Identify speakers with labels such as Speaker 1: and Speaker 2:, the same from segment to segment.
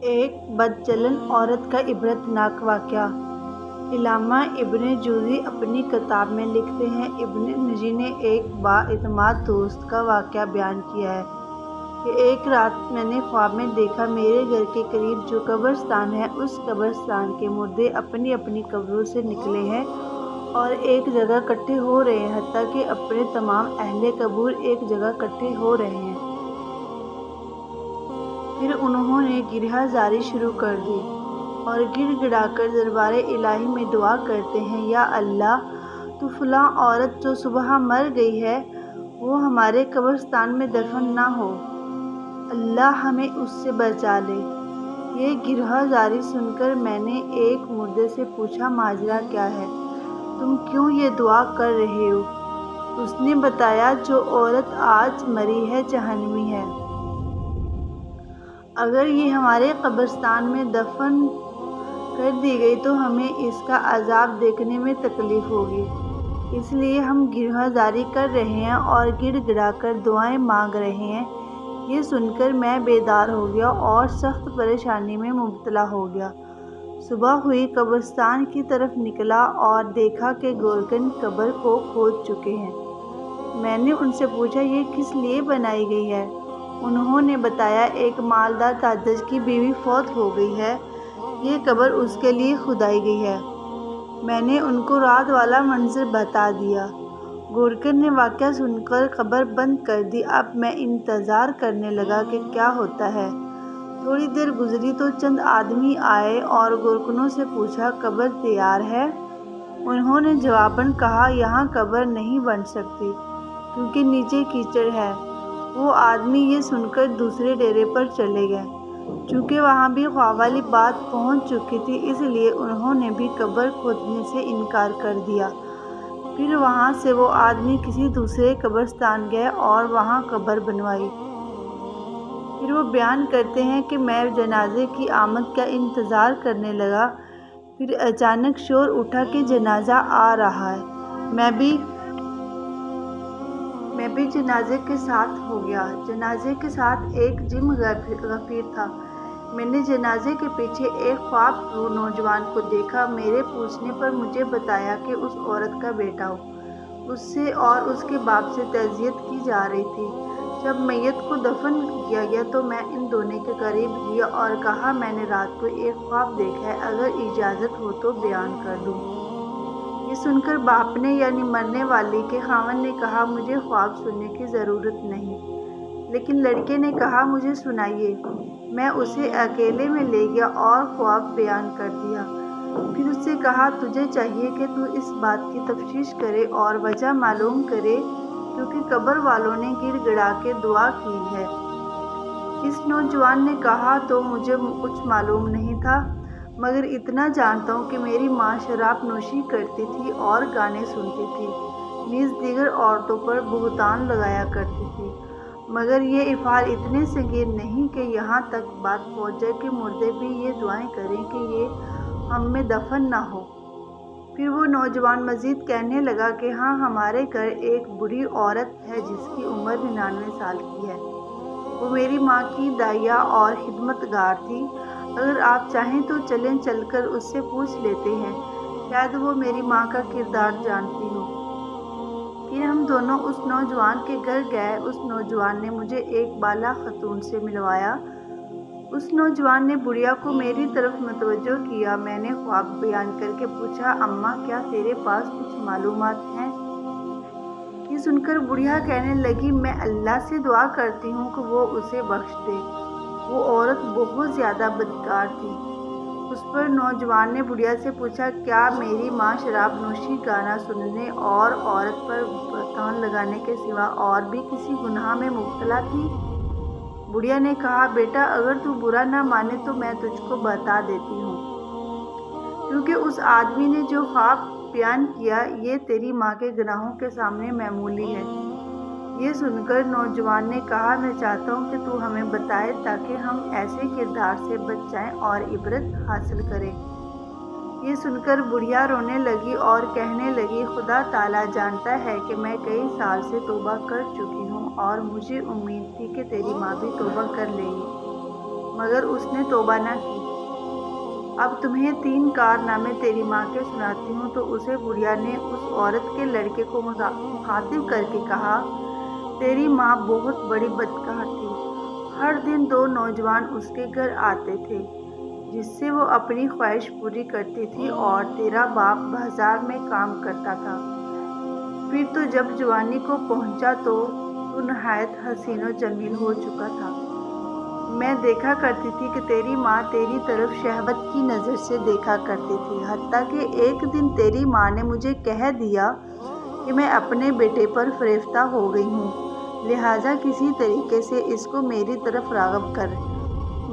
Speaker 1: ایک بدچلن عورت کا عبرتناک واقعہ۔ علامہ ابن جوزی اپنی کتاب میں لکھتے ہیں، ابن نجی نے ایک بااعتماد دوست کا واقعہ بیان کیا ہے کہ ایک رات میں نے خواب میں دیکھا میرے گھر کے قریب جو قبرستان ہے اس قبرستان کے مردے اپنی اپنی قبروں سے نکلے ہیں اور ایک جگہ اکٹھے ہو رہے ہیں، حتیٰ کہ اپنے تمام اہل قبور ایک جگہ اکٹھے ہو رہے ہیں۔ پھر انہوں نے گریہ زاری شروع کر دی اور گڑ گڑا کر دربار الہی میں دعا کرتے ہیں، یا اللہ، تو فلاں عورت جو صبح مر گئی ہے وہ ہمارے قبرستان میں دفن نہ ہو، اللہ ہمیں اس سے بچا لے۔ یہ گریہ زاری سن کر میں نے ایک مردے سے پوچھا، ماجرا کیا ہے؟ تم کیوں یہ دعا کر رہے ہو؟ اس نے بتایا، جو عورت آج مری ہے جہنمی ہے۔ اگر یہ ہمارے قبرستان میں دفن کر دی گئی تو ہمیں اس کا عذاب دیکھنے میں تکلیف ہوگی، اس لیے ہم گریہ زاری کر رہے ہیں اور گڑ گڑا کر دعائیں مانگ رہے ہیں۔ یہ سن کر میں بیدار ہو گیا اور سخت پریشانی میں مبتلا ہو گیا۔ صبح ہوئی، قبرستان کی طرف نکلا اور دیکھا کہ گورکن قبر کو کھود چکے ہیں۔ میں نے ان سے پوچھا، یہ کس لیے بنائی گئی ہے؟ انہوں نے بتایا، ایک مالدار تاجر کی بیوی فوت ہو گئی ہے، یہ قبر اس کے لیے کھدوائی گئی ہے۔ میں نے ان کو رات والا منظر بتا دیا۔ گورکن نے واقعہ سن کر قبر بند کر دی۔ اب میں انتظار کرنے لگا کہ کیا ہوتا ہے۔ تھوڑی دیر گزری تو چند آدمی آئے اور گورکنوں سے پوچھا، قبر تیار ہے؟ انہوں نے جواباً کہا، یہاں قبر نہیں بن سکتی کیونکہ نیچے کیچڑ ہے۔ وہ آدمی یہ سن کر دوسرے ڈیرے پر چلے گئے۔ چونکہ وہاں بھی خواب والی بات پہنچ چکی تھی، اس لیے انہوں نے بھی قبر کھودنے سے انکار کر دیا۔ پھر وہاں سے وہ آدمی کسی دوسرے قبرستان گئے اور وہاں قبر بنوائی۔ پھر وہ بیان کرتے ہیں کہ میں جنازے کی آمد کا انتظار کرنے لگا، پھر اچانک شور اٹھا کہ جنازہ آ رہا ہے۔ میں بھی جنازے کے ساتھ ہو گیا۔ جنازے کے ساتھ ایک جن غفیر تھا۔ میں نے جنازے کے پیچھے ایک خواب گو نوجوان کو دیکھا۔ میرے پوچھنے پر مجھے بتایا کہ اس عورت کا بیٹا ہو، اس سے اور اس کے باپ سے تعزیت کی جا رہی تھی۔ جب میت کو دفن کیا گیا تو میں ان دونوں کے قریب گیا اور کہا، میں نے رات کو ایک خواب دیکھا ہے، اگر اجازت ہو تو بیان کر دوں۔ یہ سن کر باپ نے، یعنی مرنے والی کے خاوند نے کہا، مجھے خواب سننے کی ضرورت نہیں۔ لیکن لڑکے نے کہا، مجھے سنائیے۔ میں اسے اکیلے میں لے گیا اور خواب بیان کر دیا۔ پھر اس سے کہا، تجھے چاہیے کہ تو اس بات کی تفتیش کرے اور وجہ معلوم کرے کیونکہ قبر والوں نے گڑ گڑا کے دعا کی ہے۔ اس نوجوان نے کہا، تو مجھے کچھ معلوم نہیں تھا، مگر اتنا جانتا ہوں کہ میری ماں شراب نوشی کرتی تھی اور گانے سنتی تھی، نیز دیگر عورتوں پر بہتان لگایا کرتی تھی، مگر یہ افعال اتنے سنگین نہیں کہ یہاں تک بات پہنچ جائے کہ مردے بھی یہ دعائیں کریں کہ یہ ہم میں دفن نہ ہو۔ پھر وہ نوجوان مزید کہنے لگا کہ ہاں، ہمارے گھر ایک بوڑھی عورت ہے جس کی عمر 99 سال کی ہے۔ وہ میری ماں کی دائیا اور خدمتگار تھی۔ اگر آپ چاہیں تو چلیں، چل کر اس سے پوچھ لیتے ہیں، شاید وہ میری ماں کا کردار جانتی ہو۔ پھر ہم دونوں اس نوجوان کے گھر گئے۔ اس نوجوان نے مجھے ایک بالا خاتون سے ملوایا۔ اس نوجوان نے بڑھیا کو میری طرف متوجہ کیا۔ میں نے خواب بیان کر کے پوچھا، اماں، کیا تیرے پاس کچھ معلومات ہیں؟ یہ سن کر بڑھیا کہنے لگی، میں اللہ سے دعا کرتی ہوں کہ وہ اسے بخش دے، وہ عورت بہت زیادہ بدکار تھی۔ اس پر نوجوان نے بڑھیا سے پوچھا، کیا میری ماں شراب نوشی، گانا سننے اور عورت پر بہتان لگانے کے سوا اور بھی کسی گناہ میں مبتلا تھی؟ بڑھیا نے کہا، بیٹا، اگر تو برا نہ مانے تو میں تجھ کو بتا دیتی ہوں، کیونکہ اس آدمی نے جو خواب بیان کیا یہ تیری ماں کے گناہوں کے سامنے معمولی ہے۔ یہ سن کر نوجوان نے کہا، میں چاہتا ہوں کہ تو ہمیں بتائے تاکہ ہم ایسے کردار سے بچ جائیں اور عبرت حاصل کریں۔ یہ سن کر بڑھیا رونے لگی اور کہنے لگی، خدا تعالیٰ جانتا ہے کہ میں کئی سال سے توبہ کر چکی ہوں اور مجھے امید تھی کہ تیری ماں بھی توبہ کر لے گی۔ مگر اس نے توبہ نہ کی۔ اب تمہیں 3 کارنامے تیری ماں کے سناتی ہوں۔ تو اسے بڑھیا نے اس عورت کے لڑکے کو مخاطب کر کے کہا، تیری ماں بہت بڑی بدکار تھی۔ ہر دن 2 نوجوان اس کے گھر آتے تھے جس سے وہ اپنی خواہش پوری کرتی تھی، اور تیرا باپ بازار میں کام کرتا تھا۔ پھر تو جب جوانی کو پہنچا تو نہایت حسین و جمیل ہو چکا تھا۔ میں دیکھا کرتی تھی کہ تیری ماں تیری طرف شہوت کی نظر سے دیکھا کرتی تھی، حتیٰ کہ ایک دن تیری ماں نے مجھے کہہ دیا کہ میں اپنے بیٹے پر فریفتہ ہو گئی ہوں، لہٰذا کسی طریقے سے اس کو میری طرف راغب کر۔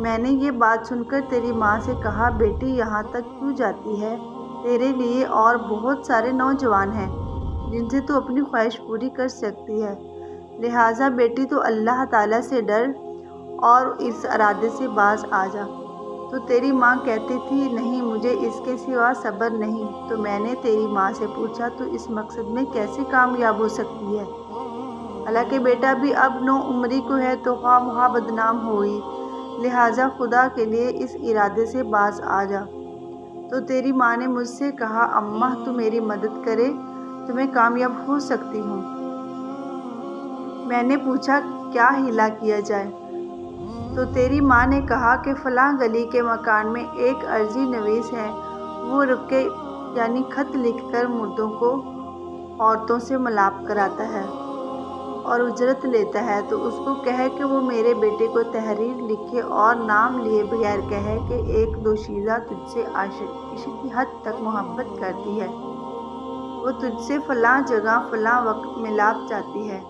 Speaker 1: میں نے یہ بات سن کر تیری ماں سے کہا، بیٹی یہاں تک کیوں جاتی ہے؟ تیرے لیے اور بہت سارے نوجوان ہیں جن سے تو اپنی خواہش پوری کر سکتی ہے، لہٰذا بیٹی تو اللہ تعالیٰ سے ڈر اور اس ارادے سے باز آ جا۔ تو تیری ماں کہتی تھی، نہیں مجھے اس کے سوا صبر نہیں۔ تو میں نے تیری ماں سے پوچھا، تو اس مقصد میں کیسے کامیاب ہو سکتی ہے؟ حالانکہ بیٹا بھی اب 9 عمری کو ہے تو خواہ مخواہ بدنام ہوئی، لہٰذا خدا کے لیے اس ارادے سے باز آ جا۔ تو تیری ماں نے مجھ سے کہا، اماں تو میری مدد کرے تو میں کامیاب ہو سکتی ہوں۔ میں نے پوچھا، کیا ہیلا کیا جائے؟ تو تیری ماں نے کہا کہ فلاں گلی کے مکان میں ایک عرضی نویس ہے، وہ رقعے یعنی خط لکھ کر مردوں کو عورتوں سے ملاپ کراتا ہے اور اجرت لیتا ہے۔ تو اس کو کہے کہ وہ میرے بیٹے کو تحریر لکھے اور نام لیے بغیر کہے کہ ایک دوشیزہ تجھ سے عشق کی حد تک محبت کرتی ہے، وہ تجھ سے فلاں جگہ فلاں وقت ملاپ چاہتی ہے۔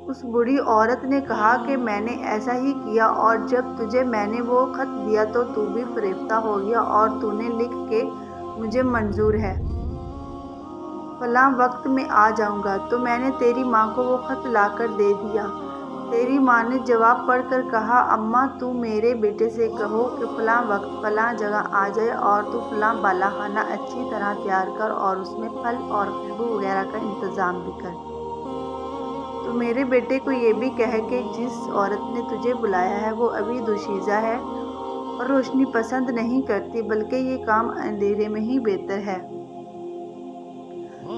Speaker 1: اس بوڑھی عورت نے کہا کہ میں نے ایسا ہی کیا، اور جب تجھے میں نے وہ خط دیا تو تو بھی فریفتہ ہو گیا اور تو نے لکھ کہ مجھے منظور ہے، فلاں وقت میں آ جاؤں گا۔ تو میں نے تیری ماں کو وہ خط لا کر دے دیا۔ تیری ماں نے جواب پڑھ کر کہا، اماں تو میرے بیٹے سے کہو کہ فلاں وقت فلاں جگہ آ جائے، اور تو فلاں بالا خانہ اچھی طرح تیار کر اور اس میں پھل اور خوشبو وغیرہ کا انتظام بھی کر۔ تو میرے بیٹے کو یہ بھی کہے کہ جس عورت نے تجھے بلایا ہے وہ ابھی دوشیزہ ہے اور روشنی پسند نہیں کرتی، بلکہ یہ کام اندھیرے میں ہی بہتر ہے،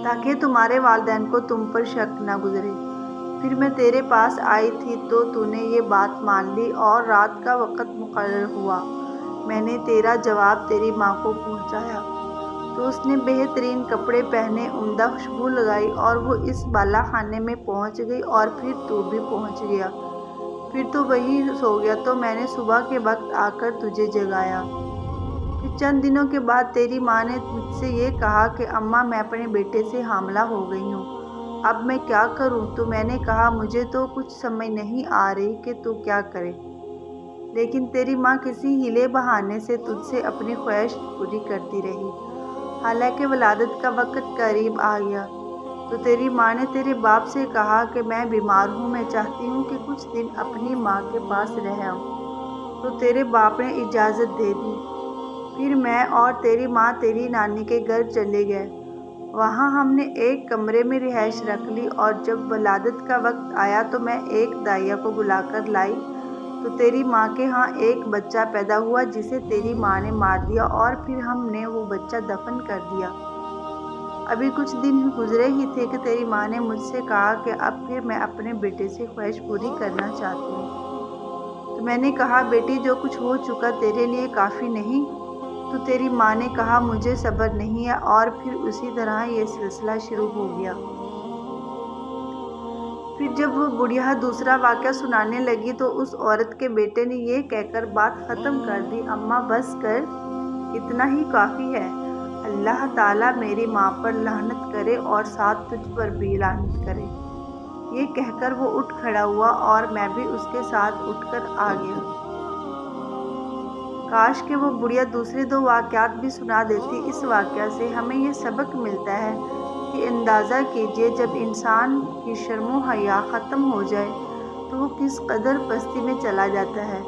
Speaker 1: تاکہ تمہارے والدین کو تم پر شک نہ گزرے۔ پھر میں تیرے پاس آئی تھی تو تو نے یہ بات مان لی اور رات کا وقت مقرر ہوا۔ میں نے تیرا جواب تیری ماں کو پہنچایا تو اس نے بہترین کپڑے پہنے، عمدہ خوشبو لگائی اور وہ اس بالا خانے میں پہنچ گئی، اور پھر تو بھی پہنچ گیا۔ پھر تو وہی سو گیا تو میں نے صبح کے وقت آ کر تجھے جگایا۔ پھر چند دنوں کے بعد تیری ماں نے مجھ سے یہ کہا کہ اماں میں اپنے بیٹے سے حاملہ ہو گئی ہوں، اب میں کیا کروں؟ تو میں نے کہا، مجھے تو کچھ سمجھ نہیں آ رہی کہ تو کیا کرے، لیکن تیری ماں کسی ہیلے بہانے سے تجھ سے اپنی خواہش پوری کرتی رہی، حالانکہ ولادت کا وقت قریب آ گیا۔ تو تیری ماں نے تیرے باپ سے کہا کہ میں بیمار ہوں، میں چاہتی ہوں کہ کچھ دن اپنی ماں کے پاس رہ آؤں۔ تو تیرے باپ نے اجازت دے دی۔ پھر میں اور تیری ماں تیری نانی کے گھر چلے گئے۔ وہاں ہم نے ایک کمرے میں رہائش رکھ لی، اور جب ولادت کا وقت آیا تو میں ایک دائیا کو بلا کر لائی۔ تو تیری ماں کے ہاں ایک بچہ پیدا ہوا جسے تیری ماں نے مار دیا، اور پھر ہم نے وہ بچہ دفن کر دیا۔ ابھی کچھ دن گزرے ہی تھے کہ تیری ماں نے مجھ سے کہا کہ اب پھر میں اپنے بیٹے سے خواہش پوری کرنا چاہتی ہوں۔ تو میں نے کہا، بیٹی جو کچھ ہو چکا تیرے لیے کافی نہیں؟ تو تیری ماں نے کہا، مجھے صبر نہیں ہے، اور پھر اسی طرح یہ سلسلہ شروع ہو گیا۔ پھر جب وہ بڑھیا دوسرا واقعہ سنانے لگی تو اس عورت کے بیٹے نے یہ کہہ کر بات ختم کر دی، اماں بس کر، اتنا ہی کافی ہے، اللہ تعالیٰ میری ماں پر لعنت کرے اور ساتھ تجھ پر بھی لعنت کرے۔ یہ کہہ کر وہ اٹھ کھڑا ہوا اور میں بھی اس کے ساتھ اٹھ کر آ گیا۔ کاش کہ وہ بڑھیا دوسرے 2 واقعات بھی سنا دیتی۔ اس واقعہ سے ہمیں یہ سبق ملتا ہے کہ اندازہ کیجیے جب انسان کی شرم و حیا ختم ہو جائے تو وہ کس قدر پستی میں چلا جاتا ہے۔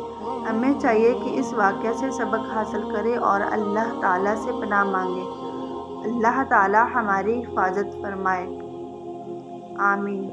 Speaker 1: ہمیں چاہیے کہ اس واقعہ سے سبق حاصل کریں اور اللہ تعالیٰ سے پناہ مانگیں۔ اللہ تعالیٰ ہماری حفاظت فرمائے، آمین۔